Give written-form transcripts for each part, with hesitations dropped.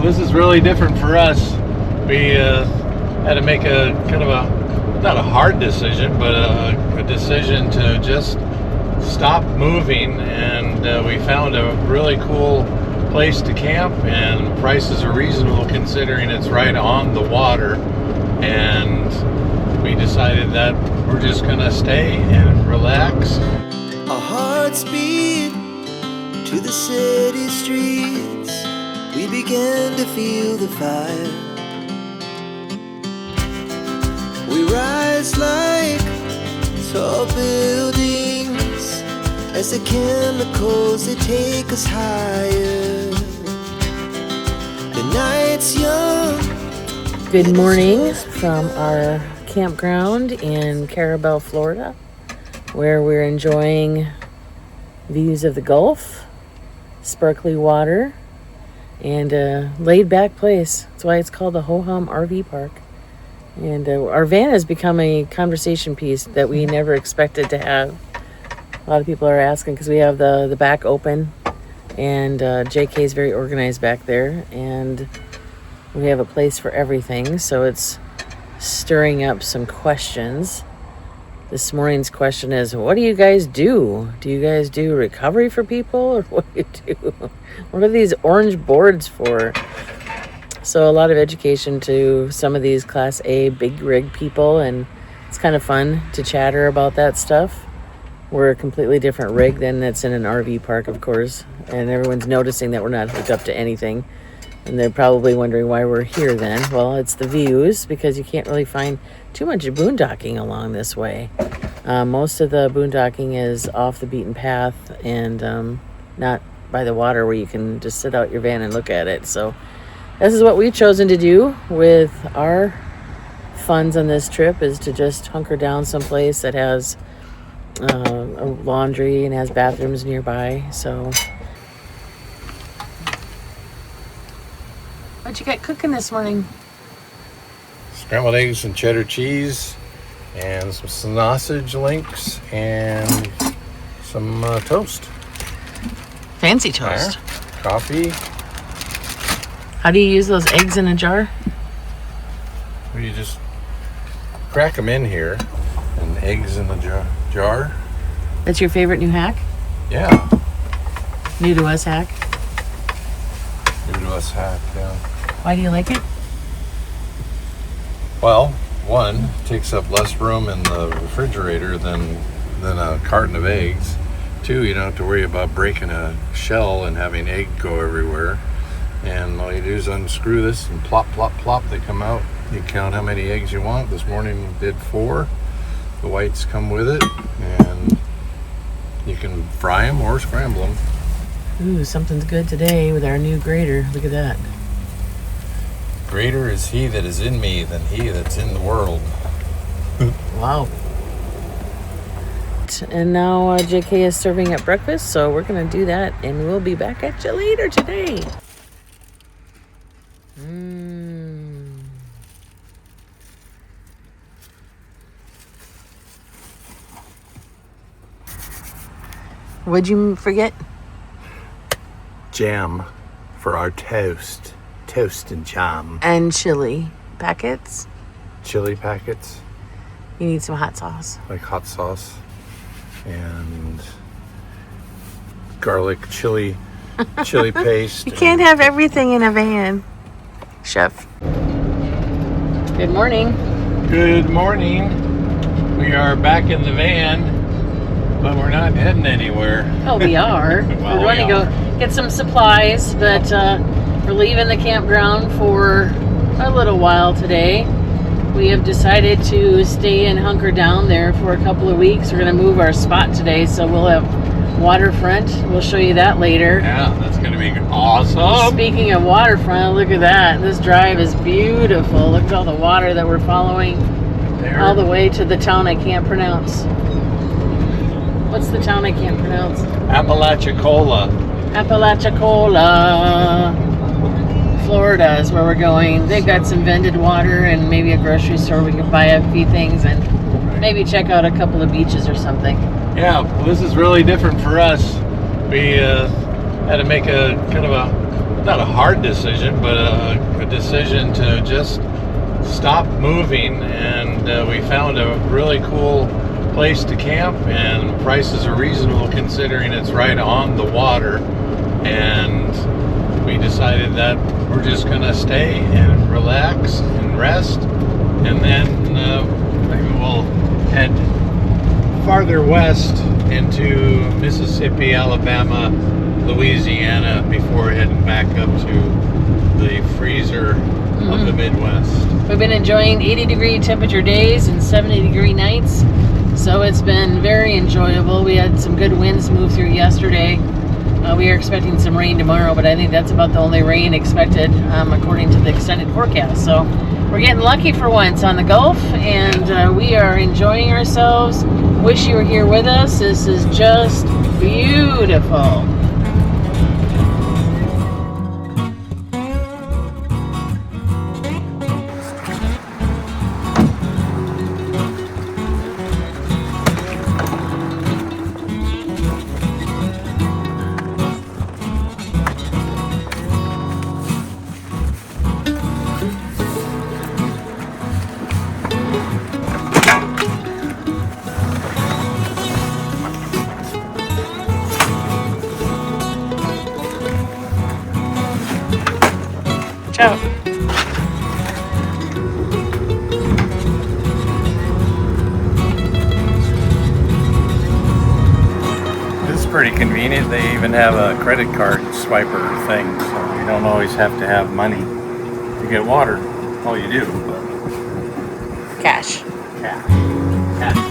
this is really different for us. We had to make a kind of a, not a hard decision, but a decision to just stop moving, and we found a really cool place to camp, and prices are reasonable considering it's right on the water, and we decided that we're just gonna stay and relax. Our hearts beat to the city streets. We began to feel the fire. We rise like tall buildings as the chemicals, they take us higher. The night's young. Good morning from our campground in Carrabelle, Florida, where we're enjoying views of the Gulf, sparkly water, and a laid-back place. That's why it's called the Ho-Hum RV Park. And our van has become a conversation piece that we never expected to have. A lot of people are asking because we have the back open, and JK is very organized back there, and we have a place for everything, so it's stirring up some questions. This morning's question is, what do you guys do? Do you guys do recovery for people, or what do you do? What are these orange boards for? So a lot of education to some of these Class A big rig people, and it's kind of fun to chatter about that stuff. We're a completely different rig than that's in an RV park, of course, and everyone's noticing that we're not hooked up to anything, and they're probably wondering why we're here then. Well, it's the views, because you can't really find too much boondocking along this way. Most of the boondocking is off the beaten path and not by the water where you can just sit out your van and look at it. So this is what we've chosen to do with our funds on this trip, is to just hunker down someplace that has a laundry and has bathrooms nearby. So what you got cooking this morning? Scrambled eggs and cheddar cheese, and some sausage links, and some toast. Fancy toast. Coffee. How do you use those eggs in a jar? Well, you just crack them in here, and eggs in the jar. That's your favorite new hack? Yeah. New to us hack? New to us hack, yeah. Why do you like it? Well, one, it takes up less room in the refrigerator than a carton of eggs. Two, you don't have to worry about breaking a shell and having egg go everywhere. And all you do is unscrew this and plop, plop, plop, they come out. You count how many eggs you want. This morning we did 4. The whites come with it, and you can fry them or scramble them. Ooh, something's good today with our new grater. Look at that. Greater is he that is in me than he that's in the world. Wow. And now JK is serving up breakfast, so we're going to do that, and we'll be back at you later today. What'd you forget? Jam for our toast. Toast and jam. And chili packets. Chili packets. You need some hot sauce. Like hot sauce. And garlic chili paste. You can't have everything in a van, Chef. Good morning. Good morning. We are back in the van, but we're not heading anywhere. Oh, we are. Well, we're going to go get some supplies, but we're leaving the campground for a little while today. We have decided to stay and hunker down there for a couple of weeks. We're going to move our spot today, so we'll have waterfront. We'll show you that later. Yeah, that's going to be awesome. Speaking of waterfront, look at that. This drive is beautiful. Look at all the water that we're following there, all the way to the town I can't pronounce. What's the town I can't pronounce? Apalachicola. Apalachicola. Florida is where we're going. They've got some vended water and maybe a grocery store we can buy a few things and maybe check out a couple of beaches or something. Yeah, well, this is really different for us. We had to make a kind of a not a hard decision, but a decision to just stop moving. And we found a really cool place to camp, and prices are reasonable considering it's right on the water. And we decided that we're just gonna stay and relax and rest, and then maybe we'll head farther west into Mississippi, Alabama, Louisiana before heading back up to the freezer of the Midwest. We've been enjoying 80-degree temperature days and 70-degree nights, so it's been very enjoyable. We had some good winds move through yesterday. We are expecting some rain tomorrow, but I think that's about the only rain expected according to the extended forecast. So we're getting lucky for once on the Gulf, and we are enjoying ourselves. Wish you were here with us. This is just beautiful. Ciao. This is pretty convenient. They even have a credit card swiper thing, so you don't always have to have money to get water. Oh, you do, but Cash. cash. Cash.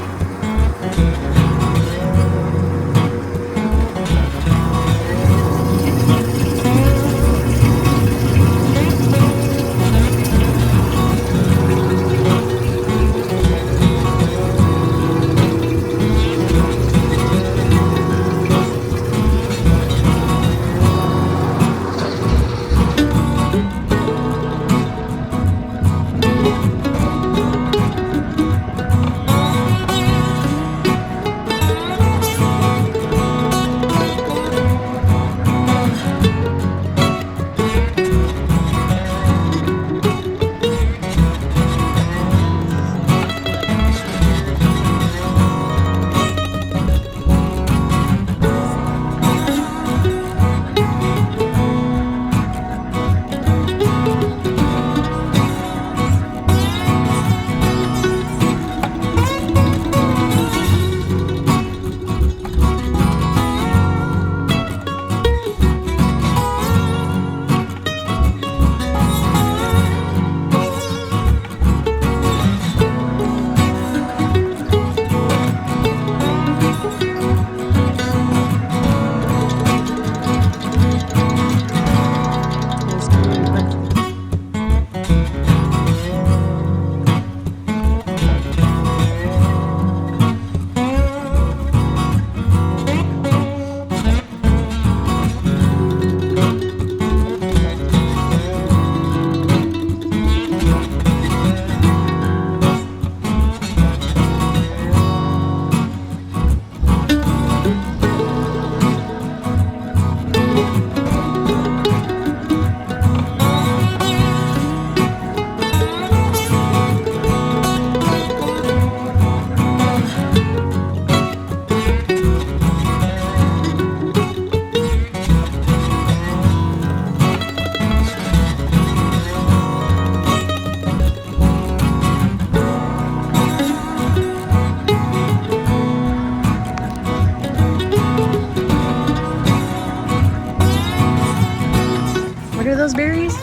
What are those berries?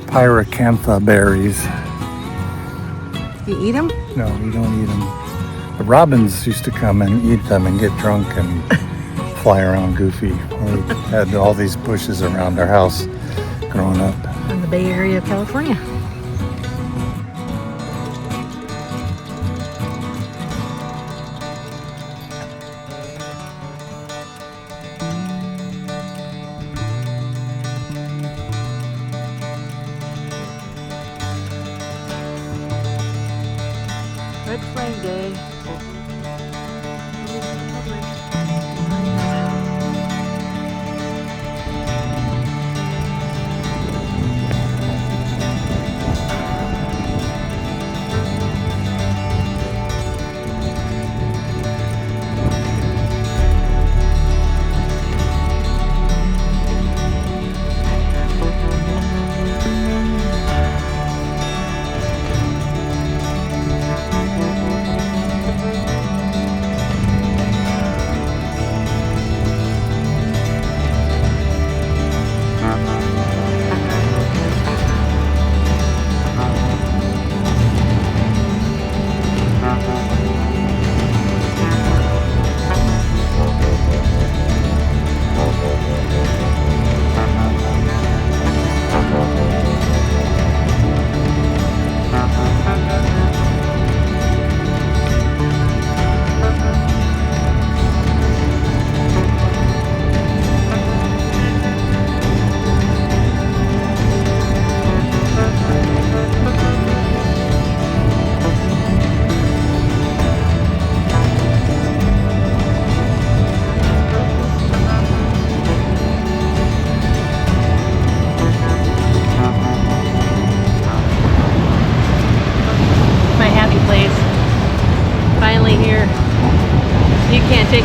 Pyracantha berries. You eat them? No, we don't eat them. The robins used to come and eat them and get drunk and fly around goofy. We had all these bushes around our house growing up. In the Bay Area of California. Red Flag Day.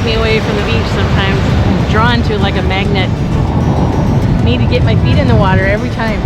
take me away from the beach sometimes. I'm drawn to it like a magnet. Need to get my feet in the water every time.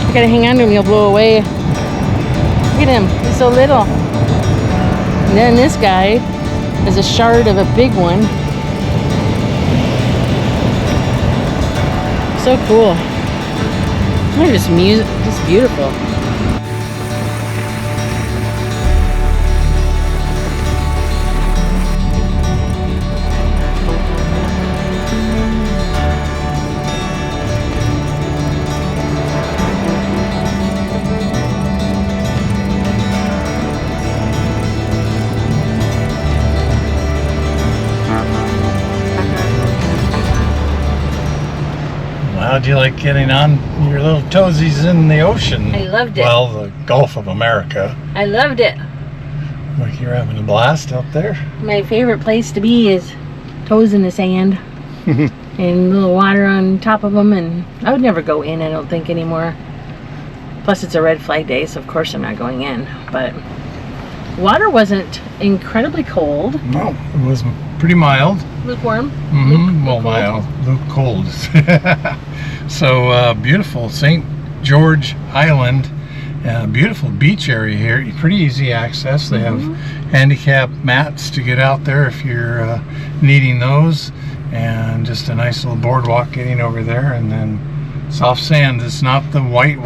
You gotta hang on to him, he'll blow away. Look at him, he's so little. And then this guy is a shard of a big one. So cool. They're just beautiful. How'd you like getting on your little toesies in the ocean? I loved it. Well, the Gulf of America. I loved it. Like you're having a blast out there? My favorite place to be is toes in the sand and little water on top of them, and I would never go in, I don't think, anymore. Plus it's a red flag day, so of course I'm not going in. But water wasn't incredibly cold. No, it was pretty mild. Lukewarm. Well, mild. Cold. So beautiful St. George Island. Beautiful beach area here. Pretty easy access. They have handicap mats to get out there if you're needing those, and just a nice little boardwalk getting over there, and then soft sand. It's not the white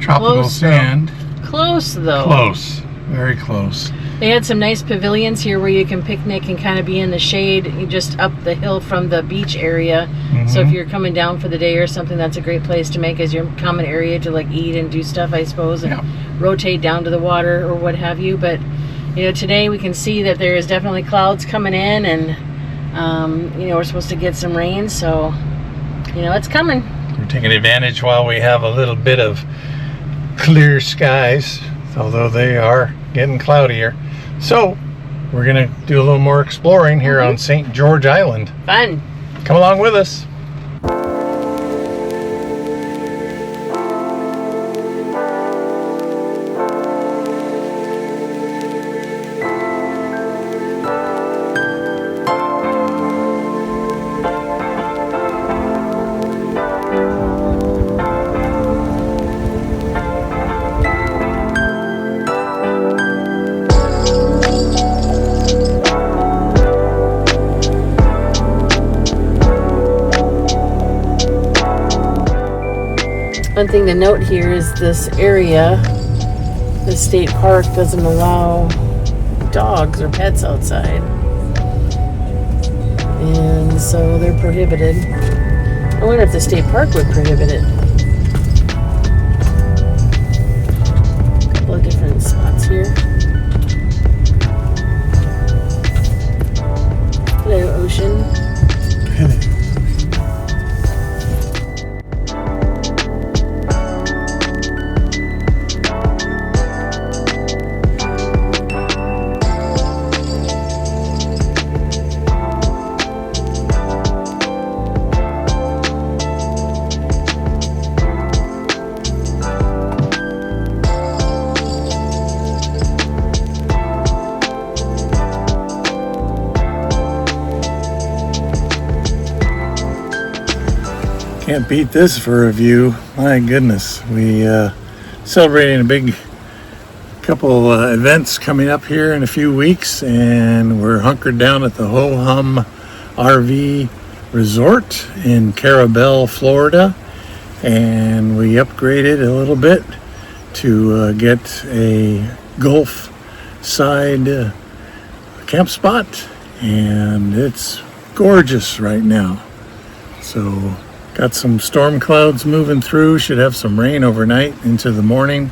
tropical sand. Close though. Close. Very close. They had some nice pavilions here where you can picnic and kind of be in the shade just up the hill from the beach area. So if you're coming down for the day or something, that's a great place to make as your common area to like eat and do stuff, I suppose, and rotate down to the water or what have you. But you know, today we can see that there is definitely clouds coming in, and you know, we're supposed to get some rain, so you know, it's coming. We're taking advantage while we have a little bit of clear skies, although they are getting cloudier. So we're gonna do a little more exploring here on St. George Island. Fun. Come along with us. One thing to note here is this area, the state park doesn't allow dogs or pets outside. And so they're prohibited. I wonder if the state park would prohibit it. A couple of different spots here. Hello, ocean. Can't beat this for a view. My goodness. We celebrating a big couple events coming up here in a few weeks, and we're hunkered down at the Ho Hum RV Resort in Carrabelle, Florida, and we upgraded a little bit to get a Gulf side camp spot, and it's gorgeous right now. So got some storm clouds moving through, should have some rain overnight into the morning,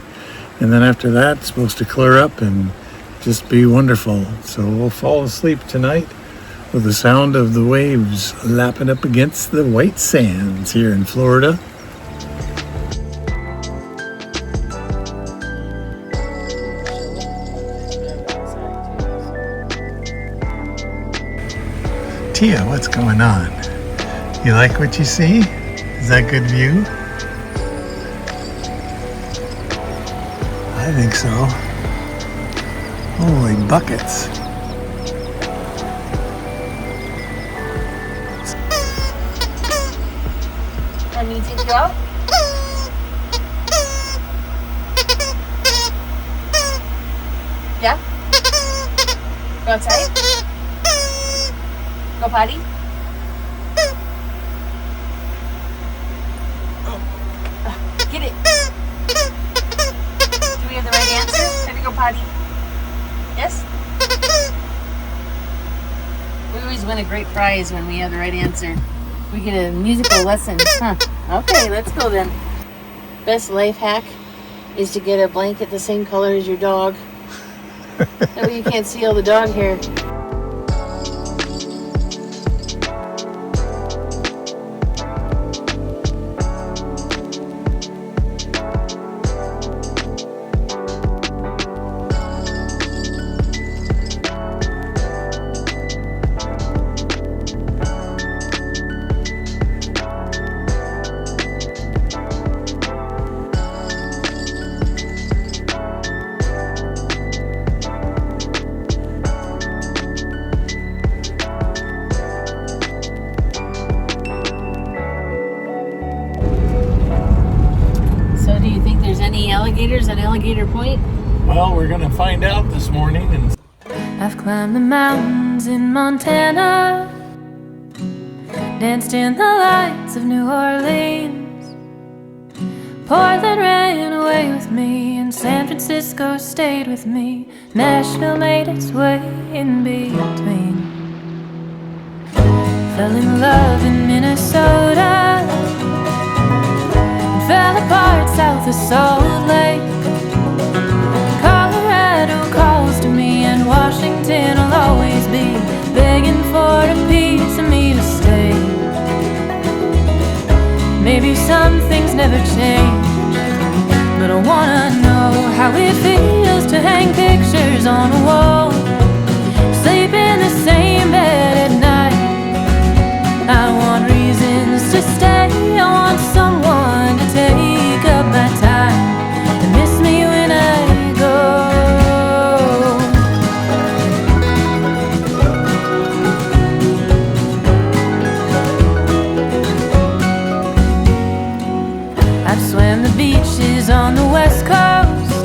and then after that it's supposed to clear up and just be wonderful. So we'll fall asleep tonight with the sound of the waves lapping up against the white sands here in Florida. Tia, what's going on? You like what you see? Is that good view? I think so. Holy buckets. Let me take you out. Yeah? Go outside? Go potty? Get it. Do we have the right answer? Have you go potty? Yes? We always win a great prize when we have the right answer. We get a musical lesson. Huh. Okay, let's go then. Best life hack is to get a blanket the same color as your dog. That way you can't see all the dog hair. So do you think there's any alligators at Alligator Point? Well, we're gonna find out this morning. And I've climbed the mountains in Montana, danced in the lights of New Orleans. Portland ran away with me, and San Francisco stayed with me. Nashville made its way in between. Fell in love in Minnesota, and fell apart south of Salt Lake. Colorado calls to me, and Washington will always be begging for a piece of me to stay. Maybe some things never change, but I wanna know how it feels to hang pictures on a wall, sleep in the same bed at night. I want reasons to stay, I want someone to take up my time and miss me when I go. I've swam the beaches on the West Coast,